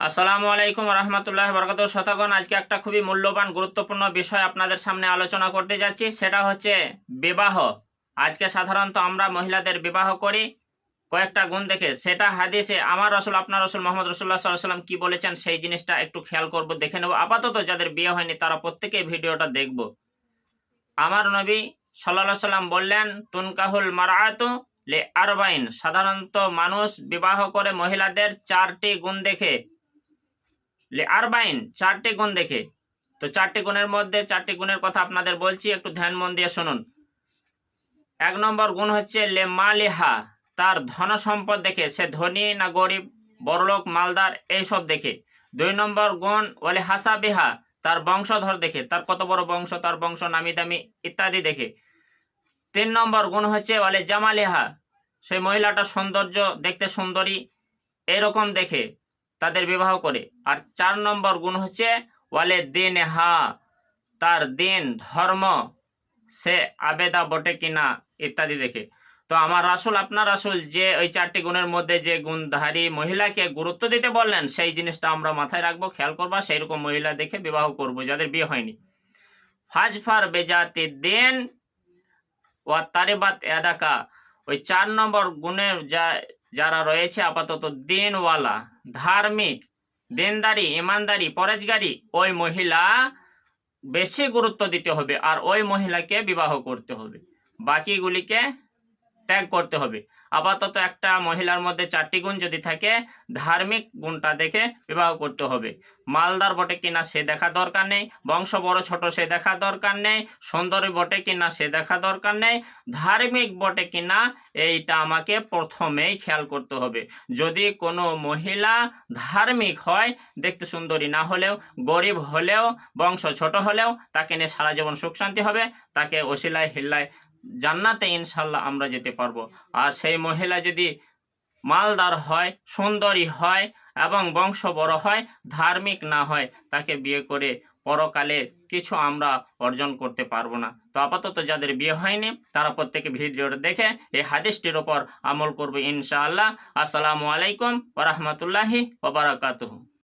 আসসালামু আলাইকুম রহমতুল্লাহ বরকাত শতগণ। আজকে একটা খুবই মূল্যবান গুরুত্বপূর্ণ বিষয় আপনাদের সামনে আলোচনা করতে যাচ্ছি, সেটা হচ্ছে বিবাহ। আজকে সাধারণত আমরা মহিলাদের বিবাহ করি কয়েকটা গুণ দেখে, সেটা হাদিসে আমার রসুল আপনার রসুল মোহাম্মদ রসুল্লাহ সাল্লাল্লাহু আলাইহি ওয়াসাল্লাম কি বলেছেন সেই জিনিসটা একটু খেয়াল করব, দেখে নেব। আপাতত যাদের বিয়ে হয়নি তারা প্রত্যেকে ভিডিওটা দেখব। আমার নবী সাল্লাল্লাহু আলাইহি সাল্লাম বললেন, তুনকাহুল মারআতু লি আরবাইন। সাধারণত মানুষ বিবাহ করে মহিলাদের চারটি গুণ দেখে, আরবাইন চারটি গুণ দেখে। তো চারটি গুণের মধ্যে চারটি গুণের কথা আপনাদের বলছি, একটু ধ্যান মন দিয়ে শুনুন। 1 নম্বর গুণ হচ্ছে লে মালিহা, তার ধন সম্পদ দেখে, সে ধনী না গরিব, বড়লোক মালদার এইসব দেখে। 2 নম্বর গুণ ওলে হাসাবিহা, তার বংশধর দেখে, তার কত বড় বংশ, তার বংশ নামি দামি ইত্যাদি দেখে। 3 নম্বর গুণ হচ্ছে ওলে জামালিহা, সেই মহিলাটা সৌন্দর্য, দেখতে সুন্দরী এরকম দেখে তাদের বিবাহ করে। আর 4 নম্বর গুণ হচ্ছে ওয়ালে দিন হা, তার দিন ধর্ম সে আবেদা বটে কিনা ইত্যাদি দেখে। তো আমার রাসূল আপনার রাসূল যে ওই চারটি গুণের মধ্যে যে গুণধারী মহিলাকে গুরুত্ব দিতে বললেন, সেই জিনিসটা আমরা মাথায় রাখবো, খেয়াল করবা, সেই রকম মহিলা দেখে বিবাহ করব যাদের বিয়ে হয়নি। ফাজফার বেজাতি দিন ওয়া তারিবাত এদাকা, ওই 4 নম্বর গুণের যারা রয়েছে আপাতত দিনওয়ালা, ধার্মিক, দিনদারি, ইমানদারি, পরেজগারি, ওই মহিলা বেশি গুরুত্ব দিতে হবে আর ওই মহিলাকে বিবাহ করতে হবে, বাকিগুলিকে ত্যাগ করতে হবে। আপাতত একটা মহিলার মধ্যে চারটি গুণ যদি থাকে, ধার্মিক গুণটা দেখে বিবাহ করতে হবে। মালদার বটে কিনা সে দেখা দরকার নেই, বংশ বড় ছোট সে দেখা দরকার নেই, সুন্দরী বটে কিনা সে দেখা দরকার নেই, ধার্মিক বটে কিনা এইটা আমাকে প্রথমেই খেয়াল করতে হবে। যদি কোনো মহিলা ধার্মিক হয়, দেখতে সুন্দরী না হলেও, গরিব হলেও, বংশ ছোট হলেও, তাকে নিয়ে সারা জীবন সুখ শান্তি হবে, তাকে ওসিলায় হিল্লায় জান্নাতে ইনশাল্লাহ আমরা যেতে পারবো। আর সেই মহিলা যদি মালদার হয়, সুন্দরী হয় এবং বংশ বড় হয়, ধার্মিক না হয়, তাকে বিয়ে করে পরকালে কিছু আমরা অর্জন করতে পারবো না। তো আপাতত যাদের বিয়ে হয়নি তারা প্রত্যেকে ভিডিওটা দেখে এই হাদিসটির ওপর আমল করবে ইনশাআল্লাহ। আসসালামু আলাইকুম ওয়া রাহমাতুল্লাহি ওয়া বারাকাতুহু।